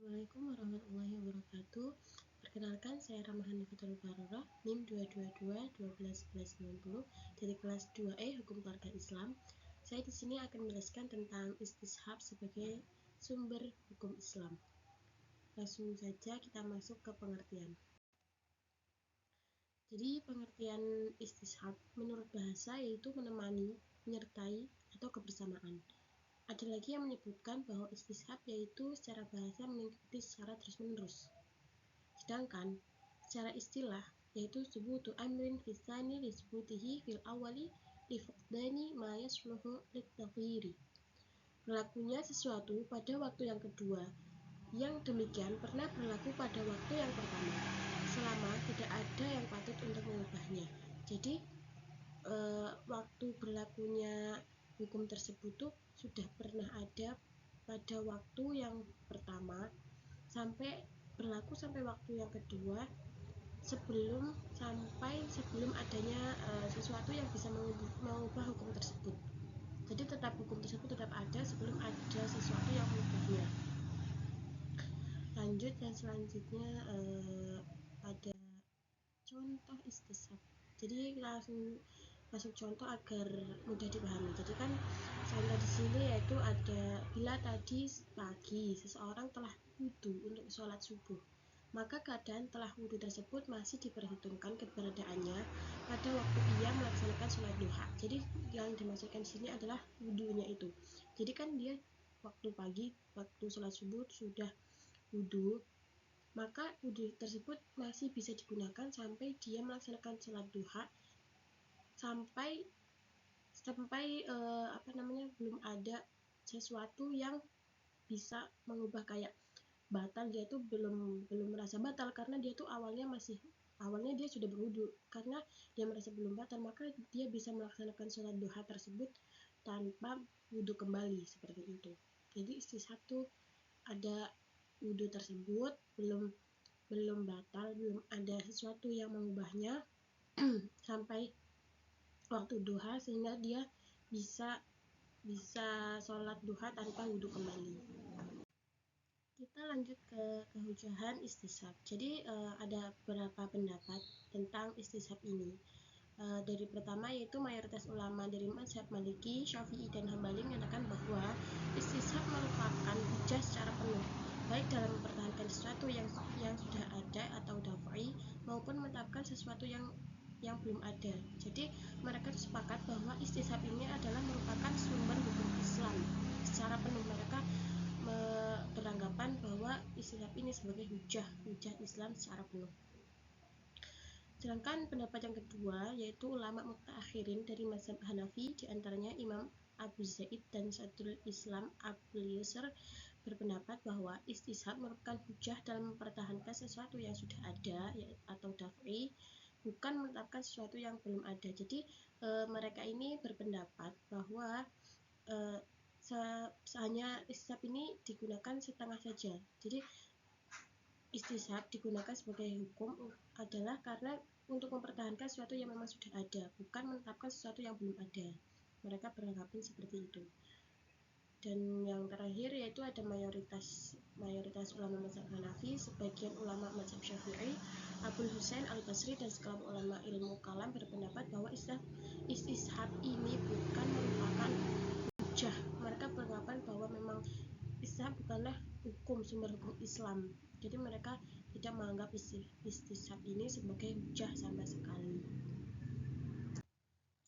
Assalamualaikum warahmatullahi wabarakatuh. Perkenalkan, saya Rahmahani Fitrul Barorah, NIM 222-12-1190 dari kelas 2E Hukum Keluarga Islam. Saya di sini akan menjelaskan tentang istishab sebagai sumber hukum Islam. Langsung saja kita masuk ke pengertian. Jadi pengertian istishab menurut bahasa yaitu menemani, menyertai, atau kebersamaan. Ada lagi yang menyebutkan bahwa istishab yaitu secara bahasa mengikuti secara terus-menerus. Sedangkan secara istilah yaitu subutu amrin fisani lisbutihi fil awali lifuqdani ma yasluhu littaghyiri. Berlakunya sesuatu pada waktu yang kedua yang demikian pernah berlaku pada waktu yang pertama selama tidak ada yang patut untuk mengubahnya. Jadi waktu berlakunya hukum tersebut tuh sudah pernah ada pada waktu yang pertama sampai berlaku sampai waktu yang kedua sebelum adanya sesuatu yang bisa mengubah hukum tersebut. Jadi tetap hukum tersebut tetap ada sebelum ada sesuatu yang mengubahnya. Lanjut yang selanjutnya ada contoh istishab. Jadi langsung masuk contoh agar mudah dipahami. Jadi kan contoh di sini yaitu ada bila tadi pagi seseorang telah wudhu untuk sholat subuh, maka keadaan telah wudhu tersebut masih diperhitungkan keberadaannya pada waktu ia melaksanakan sholat duha. Jadi yang dimaksudkan di sini adalah wudhunya itu. Jadi kan dia waktu pagi, waktu sholat subuh sudah wudhu, maka wudhu tersebut masih bisa digunakan sampai dia melaksanakan sholat duha sampai belum ada sesuatu yang bisa mengubah kayak batal. Dia tuh belum merasa batal karena dia tuh awalnya dia sudah berwudu. Karena dia merasa belum batal, maka dia bisa melaksanakan sholat duha tersebut tanpa wudu kembali, seperti itu. Jadi istishab tuh ada wudu tersebut belum batal, belum ada sesuatu yang mengubahnya sampai waktu duha sehingga dia bisa sholat duha tanpa wudhu kembali. Kita lanjut ke kehujahan istishab. Jadi ada beberapa pendapat tentang istishab ini. Dari pertama yaitu mayoritas ulama dari mazhab Maliki, Syafi'i, dan Hambali menyatakan bahwa istishab merupakan hujah secara penuh, baik dalam mempertahankan sesuatu yang sudah ada atau daf'i maupun menetapkan sesuatu yang belum ada. Jadi mereka sepakat bahwa istishab ini adalah merupakan sumber hukum Islam secara penuh. Mereka beranggapan bahwa istishab ini sebagai hujah Islam secara penuh. Sedangkan pendapat yang kedua yaitu ulama mutaakhirin dari mazhab Hanafi, diantaranya Imam Abu Zaid dan Sadrul Islam Abdul Yusr, berpendapat bahwa istishab merupakan hujah dalam mempertahankan sesuatu yang sudah ada atau daf'i, bukan menetapkan sesuatu yang belum ada. Jadi mereka ini berpendapat bahwa hanya istishab ini digunakan setengah saja. Jadi istishab digunakan sebagai hukum adalah karena untuk mempertahankan sesuatu yang memang sudah ada, bukan menetapkan sesuatu yang belum ada. Mereka beranggapan seperti itu. Dan yang terakhir yaitu ada mayoritas ulama mazhab Hanafi, sebagian ulama mazhab Syafi'i, Abul Husain Al-Basri, dan sekelompok ulama ilmu kalam berpendapat bahwa istishab ini bukan merupakan hujah. Mereka beranggapan bahwa memang istishab bukanlah sumber hukum Islam. Jadi mereka tidak menganggap istishab ini sebagai hujah sama sekali.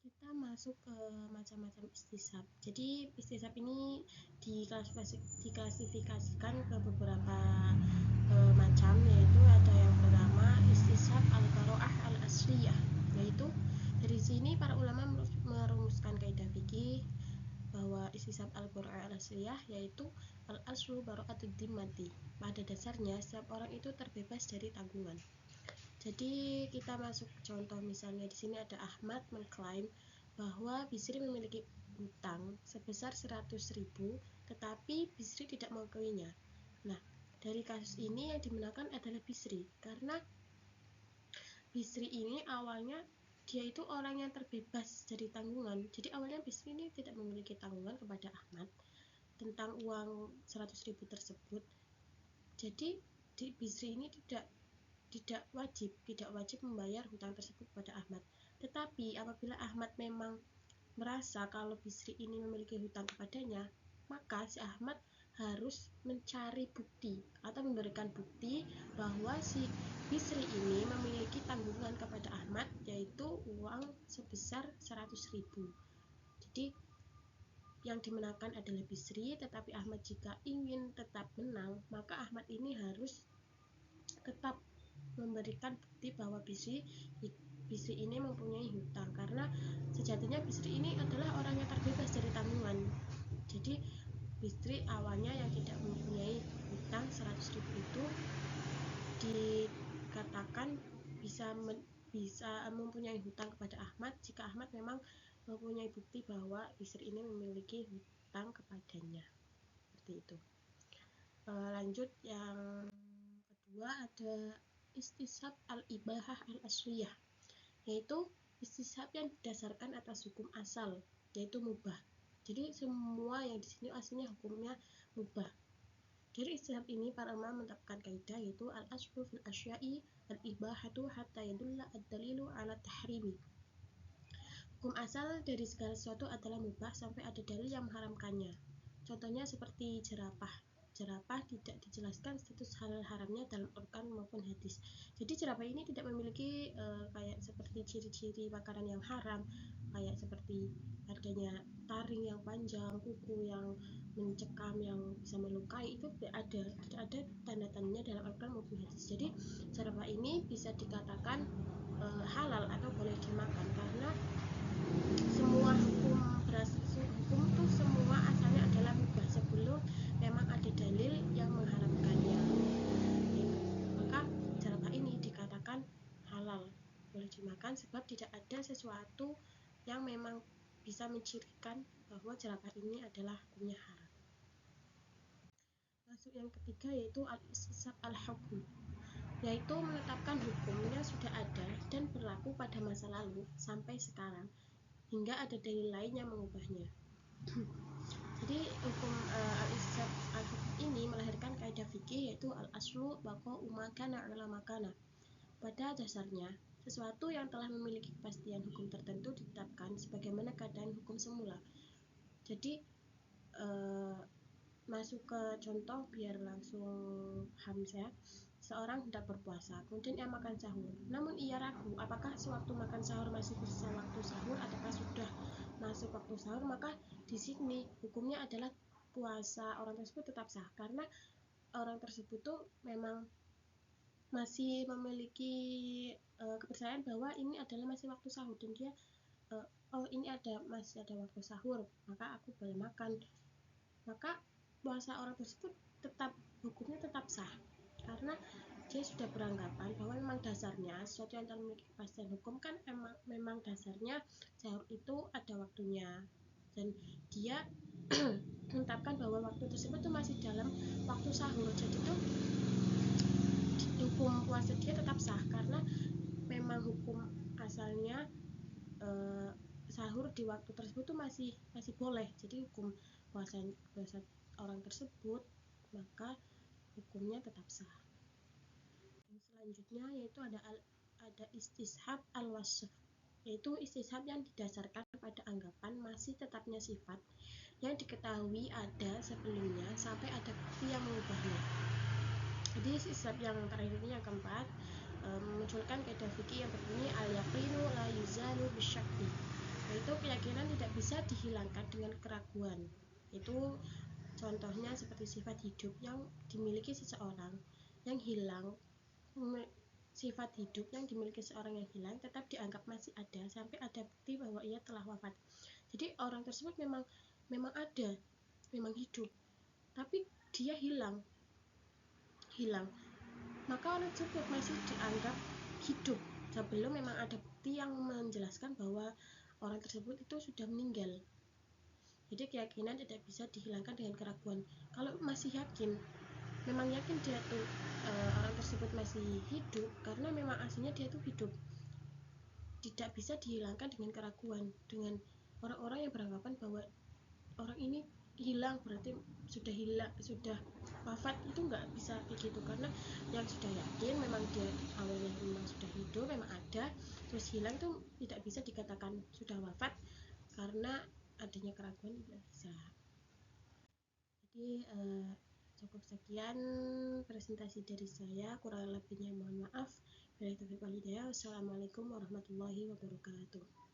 Kita masuk ke macam-macam istishab. Jadi istishab ini diklasifikasikan ke beberapa macam, yaitu ada yang pertama istishab al-baro'ah al-asliyah, yaitu dari sini para ulama merumuskan kaidah fikih bahwa istishab al-baro'ah al-asliyah yaitu al-aslu baro'atud dimmati. Pada dasarnya setiap orang itu terbebas dari tanggungan. Jadi kita masuk contoh, misalnya di sini ada Ahmad mengklaim bahwa Bisri memiliki hutang sebesar 100.000, tetapi Bisri tidak mengakuinya. Nah, dari kasus ini yang dimenangkan adalah Bisri, karena Bisri ini awalnya dia itu orang yang terbebas dari tanggungan. Jadi awalnya Bisri ini tidak memiliki tanggungan kepada Ahmad tentang uang 100.000 tersebut. Jadi Bisri ini tidak wajib membayar hutang tersebut pada Ahmad. Tetapi apabila Ahmad memang merasa kalau Bisri ini memiliki hutang kepadanya, maka si Ahmad harus mencari bukti atau memberikan bukti bahwa si Bisri ini memiliki tanggungan kepada Ahmad, yaitu uang sebesar 100.000. Jadi yang dimenangkan adalah Bisri, tetapi Ahmad jika ingin tetap menang, maka Ahmad ini harus tetap memberikan bukti bahwa Bisri ini mempunyai hutang, karena sejatinya Bisri ini adalah orang yang terbebas dari tanggungan. Jadi Bisri awalnya yang tidak mempunyai hutang 100.000 itu dikatakan bisa mempunyai hutang kepada Ahmad jika Ahmad memang mempunyai bukti bahwa Bisri ini memiliki hutang kepadanya. Seperti itu. Lanjut yang kedua ada istishab al-ibahah al-asliyah, yaitu istishab yang didasarkan atas hukum asal, yaitu mubah. Jadi semua yang di sini aslinya hukumnya mubah. Dari istishab ini para ulama menetapkan kaidah, yaitu al-aslu fil asya'i al-ibahatu hatta yadulla ad-dalilu ala tahrimi. Hukum asal dari segala sesuatu adalah mubah sampai ada dalil yang mengharamkannya. Contohnya seperti jerapah. Jerapah tidak dijelaskan status halal haramnya dalam Al-Quran maupun hadis. Jadi jerapah ini tidak memiliki kayak seperti ciri-ciri makanan yang haram, kayak seperti adanya taring yang panjang, kuku yang mencekam, yang bisa melukai, itu tidak ada tanda-tandanya dalam Al-Quran maupun hadis. Jadi jerapah ini bisa dikatakan halal atau boleh dimakan, karena semua hukum itu semua asalnya adalah mubah sebelum memang ada dalil yang mengharamkannya. Maka jerapah ini dikatakan halal, boleh dimakan, sebab tidak ada sesuatu yang memang bisa mencirikan bahwa jerapah ini adalah hukumnya haram. Masuk yang ketiga, yaitu al-istishab al-hukm, yaitu menetapkan hukum yang sudah ada dan berlaku pada masa lalu sampai sekarang hingga ada dalil lain yang mengubahnya. Jadi hukum al-istishab al-hukm ini melahirkan kaidah fikih, yaitu al-aslu baqa'u ma kana ala ma kana. Pada dasarnya, sesuatu yang telah memiliki kepastian hukum tertentu ditetapkan sebagaimana keadaan hukum semula. Jadi masuk ke contoh biar langsung paham saya. Seorang hendak berpuasa, kemudian ia makan sahur. Namun ia ragu apakah sewaktu makan sahur masih bisa waktu sahur ataukah sudah masuk waktu sahur, maka di sini hukumnya adalah puasa orang tersebut tetap sah, karena orang tersebut tuh memang masih memiliki kepercayaan bahwa ini adalah masih waktu sahur, dan dia ini masih ada waktu sahur, maka aku boleh makan. Maka puasa orang tersebut hukumnya tetap sah, karena dia sudah beranggapan bahwa memang dasarnya sesuatu yang telah memiliki kepastian hukum kan memang dasarnya sahur itu ada waktunya, dan dia menetapkan bahwa waktu tersebut tuh masih dalam waktu sahur. Jadi tuh hukum puasa dia tetap sah, karena memang hukum asalnya sahur di waktu tersebut tuh masih boleh. Jadi hukum puasa orang tersebut maka hukumnya tetap sah. Yang selanjutnya yaitu ada istishab al-wasf, yaitu istishab yang didasarkan pada anggapan masih tetapnya sifat yang diketahui ada sebelumnya sampai ada bukti yang mengubahnya. Jadi istishab yang terakhir ini, yang keempat, memunculkan kaidah fikih yang berbunyi al-yaqinu la yuzalu bisyakki, yaitu keyakinan tidak bisa dihilangkan dengan keraguan. Itu contohnya seperti sifat hidup yang dimiliki seseorang yang hilang, sifat hidup yang dimiliki seorang yang hilang tetap dianggap masih ada sampai ada bukti bahwa ia telah wafat. Jadi orang tersebut memang ada, memang hidup, tapi dia hilang, maka orang tersebut masih dianggap hidup sebelum memang ada bukti yang menjelaskan bahwa orang tersebut itu sudah meninggal. Jadi keyakinan tidak bisa dihilangkan dengan keraguan. Kalau masih yakin, memang yakin dia tuh orang tersebut masih hidup, karena memang aslinya dia tuh hidup, tidak bisa dihilangkan dengan keraguan. Dengan orang-orang yang beranggapan bahwa orang ini hilang berarti sudah wafat itu nggak bisa kayak gitu, karena yang sudah yakin memang dia awalnya memang sudah hidup, memang ada, terus hilang tuh tidak bisa dikatakan sudah wafat karena adanya keraguan, tidak bisa. Jadi cukup sekian presentasi dari saya, kurang lebihnya mohon maaf. Wassalamualaikum warahmatullahi wabarakatuh.